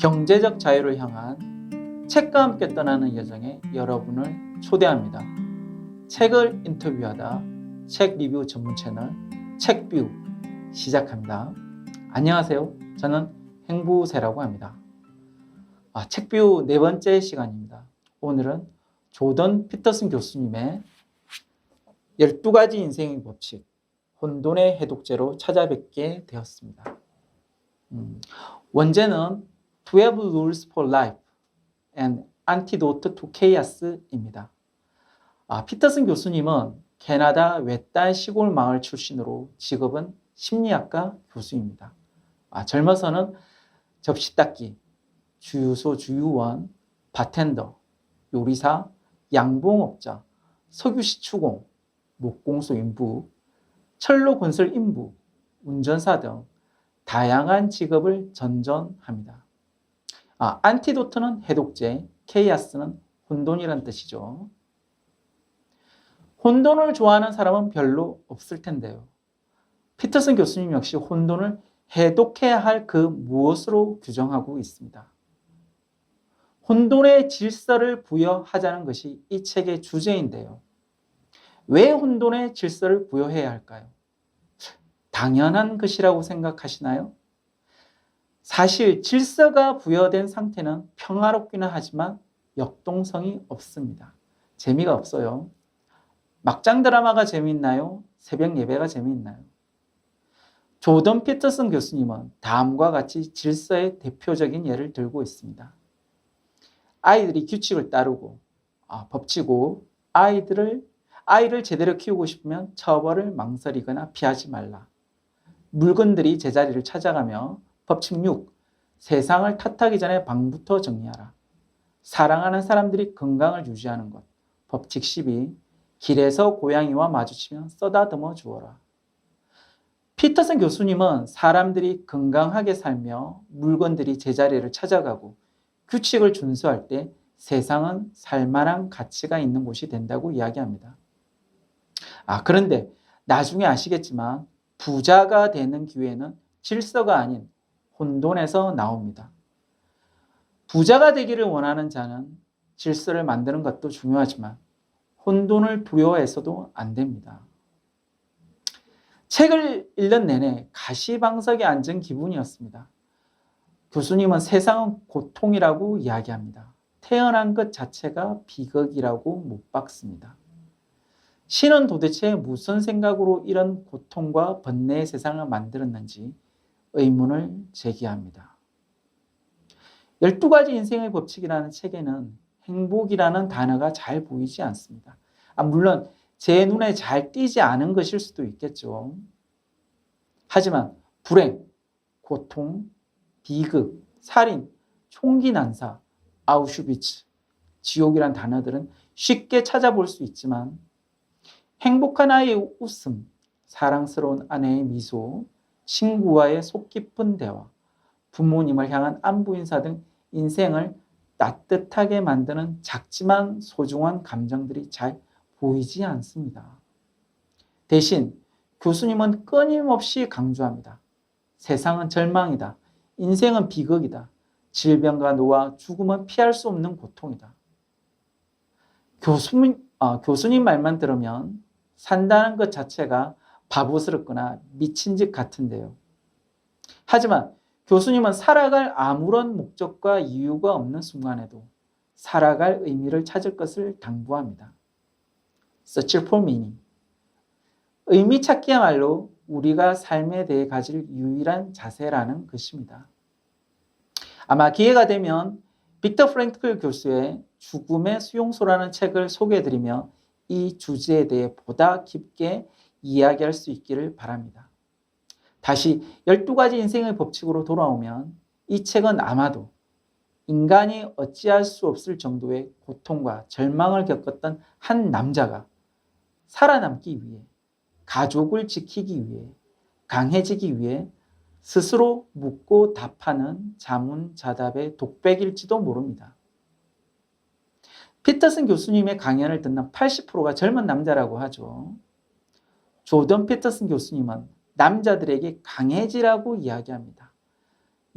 경제적 자유를 향한 책과 함께 떠나는 여정에 여러분을 초대합니다. 책을 인터뷰하다 책 리뷰 전문 채널 책뷰 시작합니다. 안녕하세요. 저는 행부세라고 합니다. 책뷰 네 번째 시간입니다. 오늘은 조던 피터슨 교수님의 12가지 인생의 법칙, 혼돈의 해독제로 찾아뵙게 되었습니다. 원제는 12 Rules for Life and Antidote to Chaos입니다. 피터슨 교수님은 캐나다 외딴 시골 마을 출신으로 직업은 심리학과 교수입니다. 젊어서는 접시 닦기, 주유소 주유원, 바텐더, 요리사, 양봉업자, 석유시 추공, 목공소 인부, 철로 건설 인부, 운전사 등 다양한 직업을 전전합니다. 안티도트는 해독제, 케이아스는 혼돈이란 뜻이죠. 혼돈을 좋아하는 사람은 별로 없을 텐데요. 피터슨 교수님 역시 혼돈을 해독해야 할 그 무엇으로 규정하고 있습니다. 혼돈의 질서를 부여하자는 것이 이 책의 주제인데요. 왜 혼돈의 질서를 부여해야 할까요? 당연한 것이라고 생각하시나요? 사실 질서가 부여된 상태는 평화롭기는 하지만 역동성이 없습니다. 재미가 없어요. 막장 드라마가 재미있나요? 새벽 예배가 재미있나요? 조던 피터슨 교수님은 다음과 같이 질서의 대표적인 예를 들고 있습니다. 아이들이 규칙을 따르고 법치고 아이를 제대로 키우고 싶으면 처벌을 망설이거나 피하지 말라. 물건들이 제자리를 찾아가며 법칙 6. 세상을 탓하기 전에 방부터 정리하라. 사랑하는 사람들이 건강을 유지하는 것. 법칙 12. 길에서 고양이와 마주치면 쓰다듬어 주어라. 피터슨 교수님은 사람들이 건강하게 살며 물건들이 제자리를 찾아가고 규칙을 준수할 때 세상은 살만한 가치가 있는 곳이 된다고 이야기합니다. 그런데 나중에 아시겠지만 부자가 되는 기회는 질서가 아닌 혼돈에서 나옵니다. 부자가 되기를 원하는 자는 질서를 만드는 것도 중요하지만 혼돈을 두려워해서도 안 됩니다. 책을 읽는 내내 가시방석에 앉은 기분이었습니다. 교수님은 세상은 고통이라고 이야기합니다. 태어난 것 자체가 비극이라고 못 박습니다. 신은 도대체 무슨 생각으로 이런 고통과 번뇌의 세상을 만들었는지 의문을 제기합니다. 12가지 인생의 법칙이라는 책에는 행복이라는 단어가 잘 보이지 않습니다. 물론 제 눈에 잘 띄지 않은 것일 수도 있겠죠. 하지만 불행, 고통, 비극, 살인, 총기 난사, 아우슈비츠, 지옥이란 단어들은 쉽게 찾아볼 수 있지만 행복한 아이의 웃음, 사랑스러운 아내의 미소, 친구와의 속 깊은 대화, 부모님을 향한 안부 인사 등 인생을 따뜻하게 만드는 작지만 소중한 감정들이 잘 보이지 않습니다. 대신 교수님은 끊임없이 강조합니다. 세상은 절망이다. 인생은 비극이다. 질병과 노화, 죽음은 피할 수 없는 고통이다. 교수님 말만 들으면 산다는 것 자체가 바보스럽거나 미친 짓 같은데요. 하지만 교수님은 살아갈 아무런 목적과 이유가 없는 순간에도 살아갈 의미를 찾을 것을 당부합니다. Search for meaning. 의미 찾기야말로 우리가 삶에 대해 가질 유일한 자세라는 것입니다. 아마 기회가 되면 빅터 프랭클 교수의 죽음의 수용소라는 책을 소개해드리며 이 주제에 대해 보다 깊게 이야기할 수 있기를 바랍니다. 다시 12가지 인생의 법칙으로 돌아오면 이 책은 아마도 인간이 어찌할 수 없을 정도의 고통과 절망을 겪었던 한 남자가 살아남기 위해, 가족을 지키기 위해, 강해지기 위해 스스로 묻고 답하는 자문자답의 독백일지도 모릅니다. 피터슨 교수님의 강연을 듣는 80%가 젊은 남자라고 하죠. 조던 피터슨 교수님은 남자들에게 강해지라고 이야기합니다.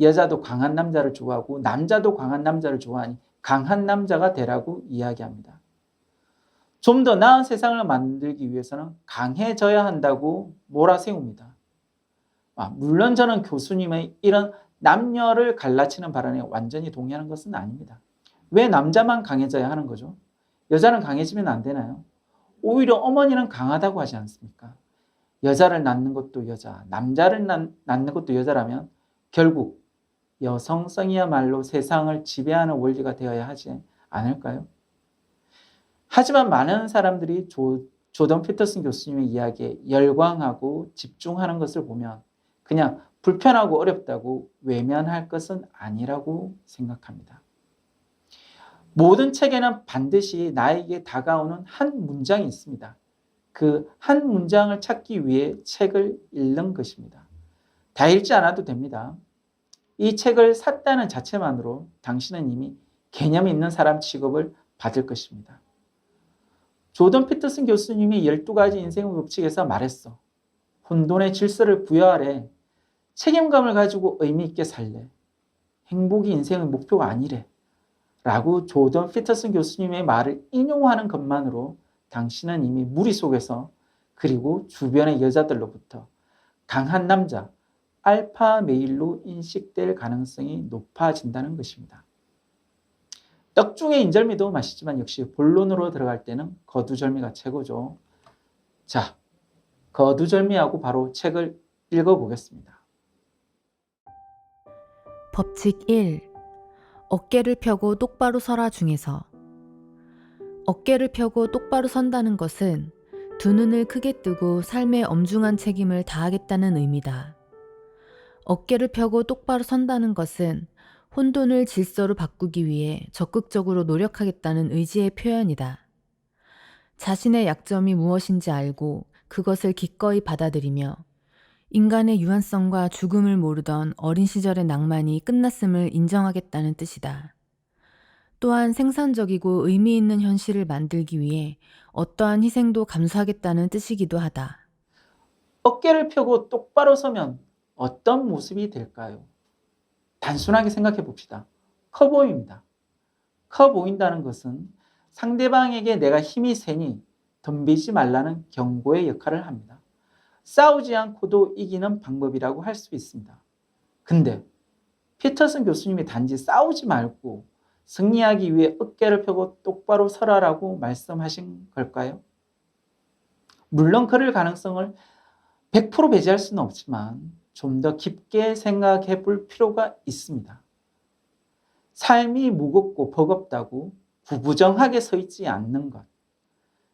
여자도 강한 남자를 좋아하고 남자도 강한 남자를 좋아하니 강한 남자가 되라고 이야기합니다. 좀 더 나은 세상을 만들기 위해서는 강해져야 한다고 몰아세웁니다. 물론 저는 교수님의 이런 남녀를 갈라치는 발언에 완전히 동의하는 것은 아닙니다. 왜 남자만 강해져야 하는 거죠? 여자는 강해지면 안 되나요? 오히려 어머니는 강하다고 하지 않습니까? 여자를 낳는 것도 여자, 남자를 낳는 것도 여자라면 결국 여성성이야말로 세상을 지배하는 원리가 되어야 하지 않을까요? 하지만 많은 사람들이 조던 피터슨 교수님의 이야기에 열광하고 집중하는 것을 보면 그냥 불편하고 어렵다고 외면할 것은 아니라고 생각합니다. 모든 책에는 반드시 나에게 다가오는 한 문장이 있습니다. 그 한 문장을 찾기 위해 책을 읽는 것입니다. 다 읽지 않아도 됩니다. 이 책을 샀다는 자체만으로 당신은 이미 개념 있는 사람 취급을 받을 것입니다. 조던 피터슨 교수님이 12가지 인생의 법칙에서 말했어. 혼돈의 질서를 부여하래. 책임감을 가지고 의미 있게 살래. 행복이 인생의 목표가 아니래. 라고 조던 피터슨 교수님의 말을 인용하는 것만으로 당신은 이미 무리 속에서 그리고 주변의 여자들로부터 강한 남자, 알파 메일로 인식될 가능성이 높아진다는 것입니다. 떡 중에 인절미도 맛있지만 역시 본론으로 들어갈 때는 거두절미가 최고죠. 자, 거두절미하고 바로 책을 읽어보겠습니다. 법칙 1. 어깨를 펴고 똑바로 서라 중에서 어깨를 펴고 똑바로 선다는 것은 두 눈을 크게 뜨고 삶의 엄중한 책임을 다하겠다는 의미다. 어깨를 펴고 똑바로 선다는 것은 혼돈을 질서로 바꾸기 위해 적극적으로 노력하겠다는 의지의 표현이다. 자신의 약점이 무엇인지 알고 그것을 기꺼이 받아들이며 인간의 유한성과 죽음을 모르던 어린 시절의 낭만이 끝났음을 인정하겠다는 뜻이다. 또한 생산적이고 의미 있는 현실을 만들기 위해 어떠한 희생도 감수하겠다는 뜻이기도 하다. 어깨를 펴고 똑바로 서면 어떤 모습이 될까요? 단순하게 생각해 봅시다. 커 보입니다. 커 보인다는 것은 상대방에게 내가 힘이 세니 덤비지 말라는 경고의 역할을 합니다. 싸우지 않고도 이기는 방법이라고 할 수 있습니다. 근데 피터슨 교수님이 단지 싸우지 말고 승리하기 위해 어깨를 펴고 똑바로 서라라고 말씀하신 걸까요? 물론 그럴 가능성을 100% 배제할 수는 없지만 좀 더 깊게 생각해 볼 필요가 있습니다. 삶이 무겁고 버겁다고 부부정하게 서 있지 않는 것,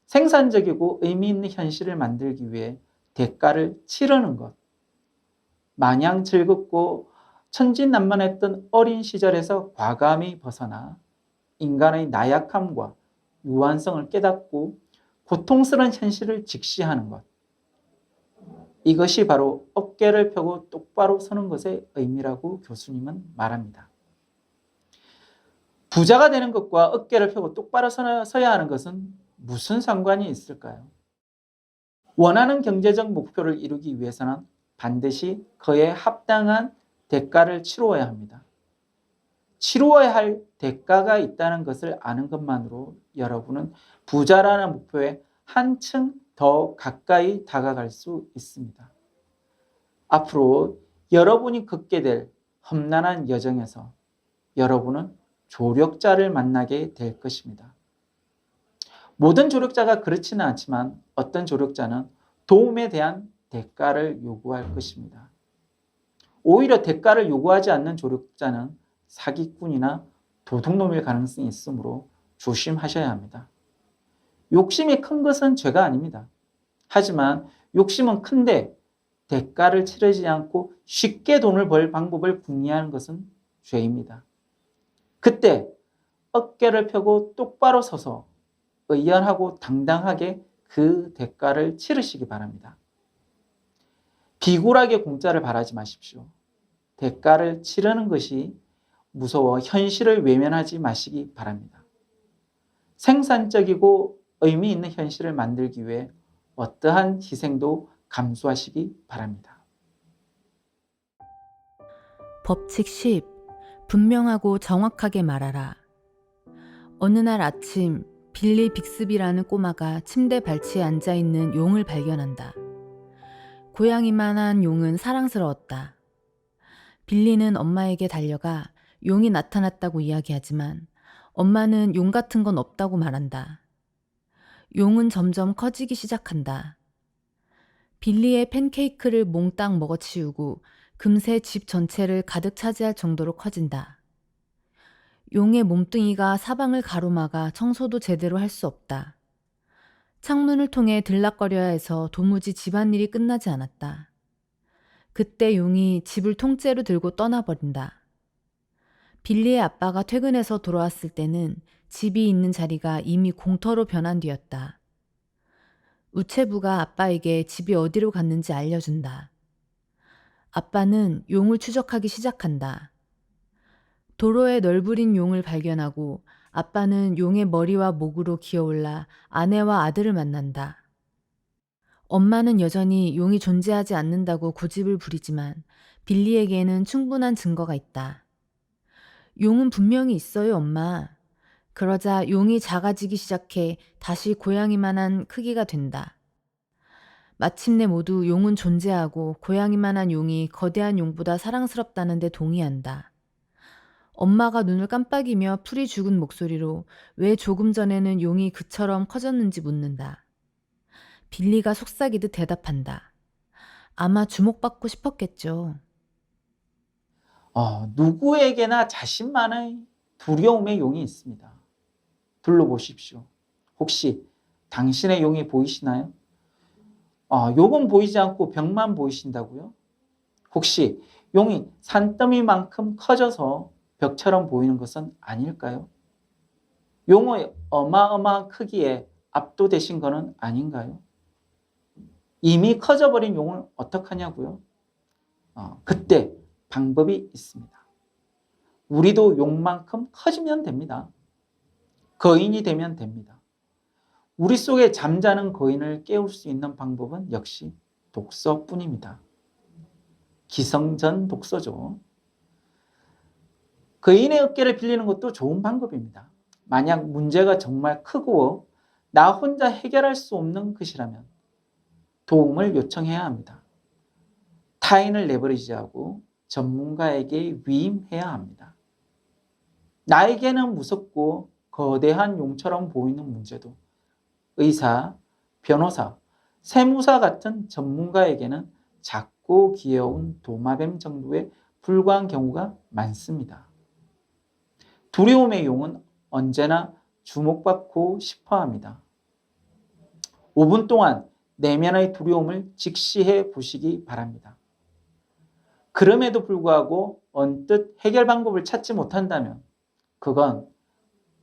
생산적이고 의미 있는 현실을 만들기 위해 대가를 치르는 것, 마냥 즐겁고 천진난만했던 어린 시절에서 과감히 벗어나 인간의 나약함과 유한성을 깨닫고 고통스러운 현실을 직시하는 것, 이것이 바로 어깨를 펴고 똑바로 서는 것의 의미라고 교수님은 말합니다. 부자가 되는 것과 어깨를 펴고 똑바로 서야 하는 것은 무슨 상관이 있을까요? 원하는 경제적 목표를 이루기 위해서는 반드시 그에 합당한 대가를 치루어야 합니다. 치루어야 할 대가가 있다는 것을 아는 것만으로 여러분은 부자라는 목표에 한층 더 가까이 다가갈 수 있습니다. 앞으로 여러분이 걷게 될 험난한 여정에서 여러분은 조력자를 만나게 될 것입니다. 모든 조력자가 그렇지는 않지만 어떤 조력자는 도움에 대한 대가를 요구할 것입니다. 오히려 대가를 요구하지 않는 조력자는 사기꾼이나 도둑놈일 가능성이 있으므로 조심하셔야 합니다. 욕심이 큰 것은 죄가 아닙니다. 하지만 욕심은 큰데 대가를 치르지 않고 쉽게 돈을 벌 방법을 궁리하는 것은 죄입니다. 그때 어깨를 펴고 똑바로 서서 의연하고 당당하게 그 대가를 치르시기 바랍니다. 비굴하게 공짜를 바라지 마십시오. 대가를 치르는 것이 무서워 현실을 외면하지 마시기 바랍니다. 생산적이고 의미 있는 현실을 만들기 위해 어떠한 희생도 감수하시기 바랍니다. 법칙 10. 분명하고 정확하게 말하라. 어느 날 아침 빌리 빅스비라는 꼬마가 침대 발치에 앉아있는 용을 발견한다. 고양이만한 용은 사랑스러웠다. 빌리는 엄마에게 달려가 용이 나타났다고 이야기하지만 엄마는 용 같은 건 없다고 말한다. 용은 점점 커지기 시작한다. 빌리의 팬케이크를 몽땅 먹어치우고 금세 집 전체를 가득 차지할 정도로 커진다. 용의 몸뚱이가 사방을 가로막아 청소도 제대로 할 수 없다. 창문을 통해 들락거려야 해서 도무지 집안일이 끝나지 않았다. 그때 용이 집을 통째로 들고 떠나버린다. 빌리의 아빠가 퇴근해서 돌아왔을 때는 집이 있는 자리가 이미 공터로 변한 뒤였다. 우체부가 아빠에게 집이 어디로 갔는지 알려준다. 아빠는 용을 추적하기 시작한다. 도로에 널브린 용을 발견하고 아빠는 용의 머리와 목으로 기어올라 아내와 아들을 만난다. 엄마는 여전히 용이 존재하지 않는다고 고집을 부리지만 빌리에게는 충분한 증거가 있다. 용은 분명히 있어요, 엄마. 그러자 용이 작아지기 시작해 다시 고양이만한 크기가 된다. 마침내 모두 용은 존재하고 고양이만한 용이 거대한 용보다 사랑스럽다는 데 동의한다. 엄마가 눈을 깜빡이며 풀이 죽은 목소리로 왜 조금 전에는 용이 그처럼 커졌는지 묻는다. 빌리가 속삭이듯 대답한다. 아마 주목받고 싶었겠죠. 누구에게나 자신만의 두려움의 용이 있습니다. 둘러보십시오. 혹시 당신의 용이 보이시나요? 용은 보이지 않고 벽만 보이신다고요? 혹시 용이 산더미만큼 커져서 벽처럼 보이는 것은 아닐까요? 용의 어마어마한 크기에 압도되신 것은 아닌가요? 이미 커져버린 용을 어떡하냐고요? 그때 방법이 있습니다. 우리도 용만큼 커지면 됩니다. 거인이 되면 됩니다. 우리 속에 잠자는 거인을 깨울 수 있는 방법은 역시 독서뿐입니다. 기성전 독서죠. 거인의 어깨를 빌리는 것도 좋은 방법입니다. 만약 문제가 정말 크고 나 혼자 해결할 수 없는 것이라면 도움을 요청해야 합니다. 타인을 내버리지 않고 전문가에게 위임해야 합니다. 나에게는 무섭고 거대한 용처럼 보이는 문제도 의사, 변호사, 세무사 같은 전문가에게는 작고 귀여운 도마뱀 정도에 불과한 경우가 많습니다. 두려움의 용은 언제나 주목받고 싶어 합니다. 5분 동안 내면의 두려움을 직시해 보시기 바랍니다. 그럼에도 불구하고 언뜻 해결 방법을 찾지 못한다면 그건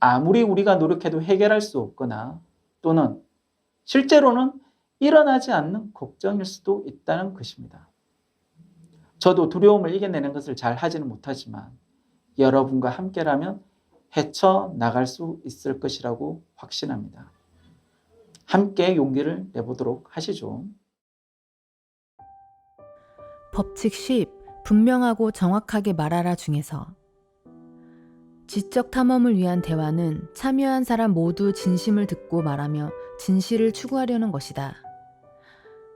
아무리 우리가 노력해도 해결할 수 없거나 또는 실제로는 일어나지 않는 걱정일 수도 있다는 것입니다. 저도 두려움을 이겨내는 것을 잘 하지는 못하지만 여러분과 함께라면 헤쳐나갈 수 있을 것이라고 확신합니다. 함께 용기를 내보도록 하시죠. 법칙 10. 분명하고 정확하게 말하라 중에서 지적 탐험을 위한 대화는 참여한 사람 모두 진심을 듣고 말하며 진실을 추구하려는 것이다.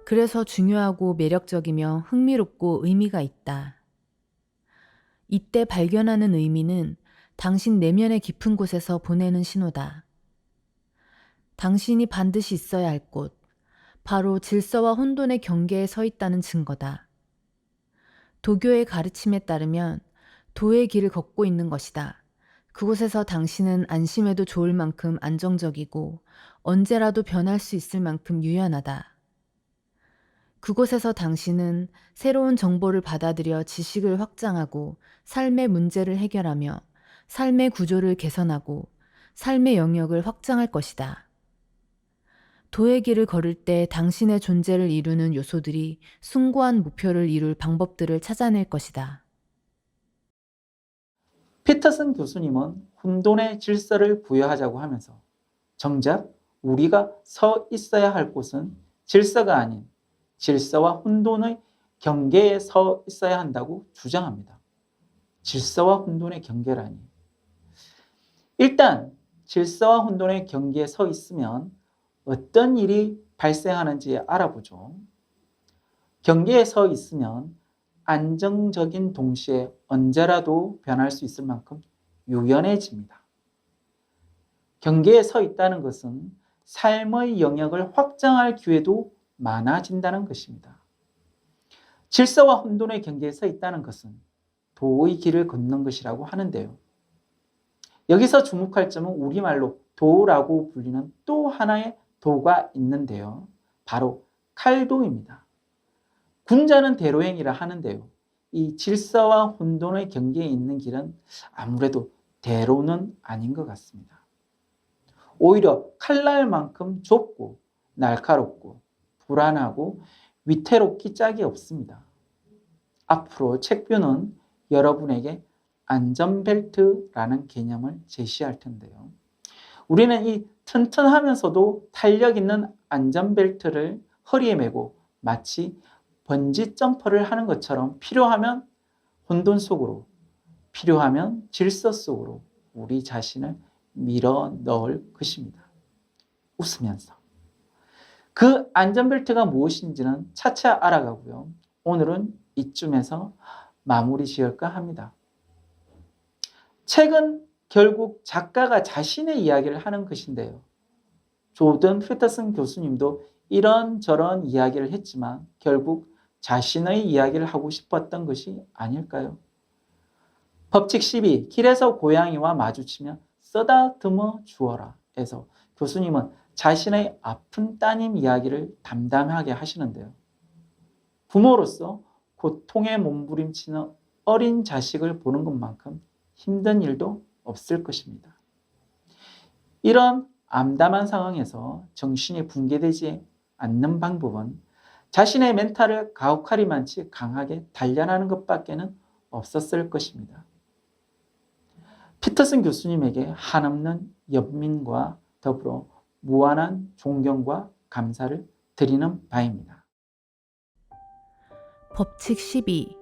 그래서 중요하고 매력적이며 흥미롭고 의미가 있다. 이때 발견하는 의미는 당신 내면의 깊은 곳에서 보내는 신호다. 당신이 반드시 있어야 할 곳, 바로 질서와 혼돈의 경계에 서 있다는 증거다. 도교의 가르침에 따르면 도의 길을 걷고 있는 것이다. 그곳에서 당신은 안심해도 좋을 만큼 안정적이고 언제라도 변할 수 있을 만큼 유연하다. 그곳에서 당신은 새로운 정보를 받아들여 지식을 확장하고 삶의 문제를 해결하며 삶의 구조를 개선하고 삶의 영역을 확장할 것이다. 도의 길을 걸을 때 당신의 존재를 이루는 요소들이 숭고한 목표를 이룰 방법들을 찾아낼 것이다. 피터슨 교수님은 혼돈의 질서를 부여하자고 하면서 정작 우리가 서 있어야 할 곳은 질서가 아닌 질서와 혼돈의 경계에 서 있어야 한다고 주장합니다. 질서와 혼돈의 경계라니. 일단 질서와 혼돈의 경계에 서 있으면 어떤 일이 발생하는지 알아보죠. 경계에 서 있으면 안정적인 동시에 언제라도 변할 수 있을 만큼 유연해집니다. 경계에 서 있다는 것은 삶의 영역을 확장할 기회도 많아진다는 것입니다. 질서와 혼돈의 경계에 서 있다는 것은 도의 길을 걷는 것이라고 하는데요. 여기서 주목할 점은 우리말로 도라고 불리는 또 하나의 도가 있는데요. 바로 칼도입니다. 군자는 대로행이라 하는데요. 이 질서와 혼돈의 경계에 있는 길은 아무래도 대로는 아닌 것 같습니다. 오히려 칼날만큼 좁고 날카롭고 불안하고 위태롭기 짝이 없습니다. 앞으로 책뷰는 여러분에게 안전벨트라는 개념을 제시할 텐데요. 우리는 이 튼튼하면서도 탄력 있는 안전벨트를 허리에 메고 마치 번지 점퍼를 하는 것처럼 필요하면 혼돈 속으로, 필요하면 질서 속으로 우리 자신을 밀어 넣을 것입니다. 웃으면서. 그 안전벨트가 무엇인지는 차차 알아가고요. 오늘은 이쯤에서 마무리 지을까 합니다. 책은 결국 작가가 자신의 이야기를 하는 것인데요. 조던 피터슨 교수님도 이런저런 이야기를 했지만 결국 자신의 이야기를 하고 싶었던 것이 아닐까요? 법칙 12, 길에서 고양이와 마주치면 쓰다듬어 주어라 에서 교수님은 자신의 아픈 따님 이야기를 담담하게 하시는데요. 부모로서 고통에 몸부림치는 어린 자식을 보는 것만큼 힘든 일도 없을 것입니다. 이런 암담한 상황에서 정신이 붕괴되지 않는 방법은 자신의 멘탈을 가혹하리만치 강하게 단련하는 것밖에는 없었을 것입니다. 피터슨 교수님에게 한없는 연민과 더불어 무한한 존경과 감사를 드리는 바입니다. 법칙 12.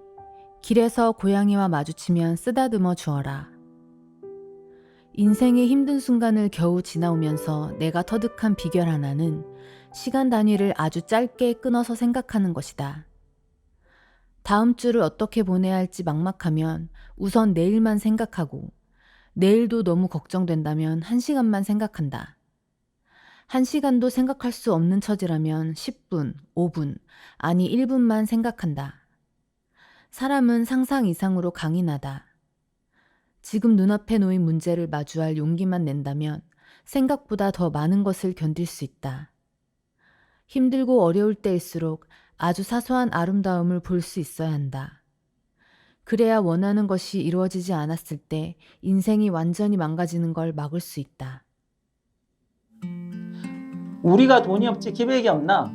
길에서 고양이와 마주치면 쓰다듬어 주어라. 인생의 힘든 순간을 겨우 지나오면서 내가 터득한 비결 하나는 시간 단위를 아주 짧게 끊어서 생각하는 것이다. 다음 주를 어떻게 보내야 할지 막막하면 우선 내일만 생각하고, 내일도 너무 걱정된다면 1시간만 생각한다. 1시간도 생각할 수 없는 처지라면 10분, 5분, 아니 1분만 생각한다. 사람은 상상 이상으로 강인하다. 지금 눈앞에 놓인 문제를 마주할 용기만 낸다면 생각보다 더 많은 것을 견딜 수 있다. 힘들고 어려울 때일수록 아주 사소한 아름다움을 볼 수 있어야 한다. 그래야 원하는 것이 이루어지지 않았을 때 인생이 완전히 망가지는 걸 막을 수 있다. 우리가 돈이 없지 기백이 없나?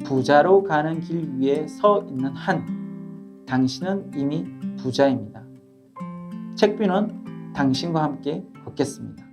부자로 가는 길 위에 서 있는 한, 당신은 이미 부자입니다. 책뷰는 당신과 함께 걷겠습니다.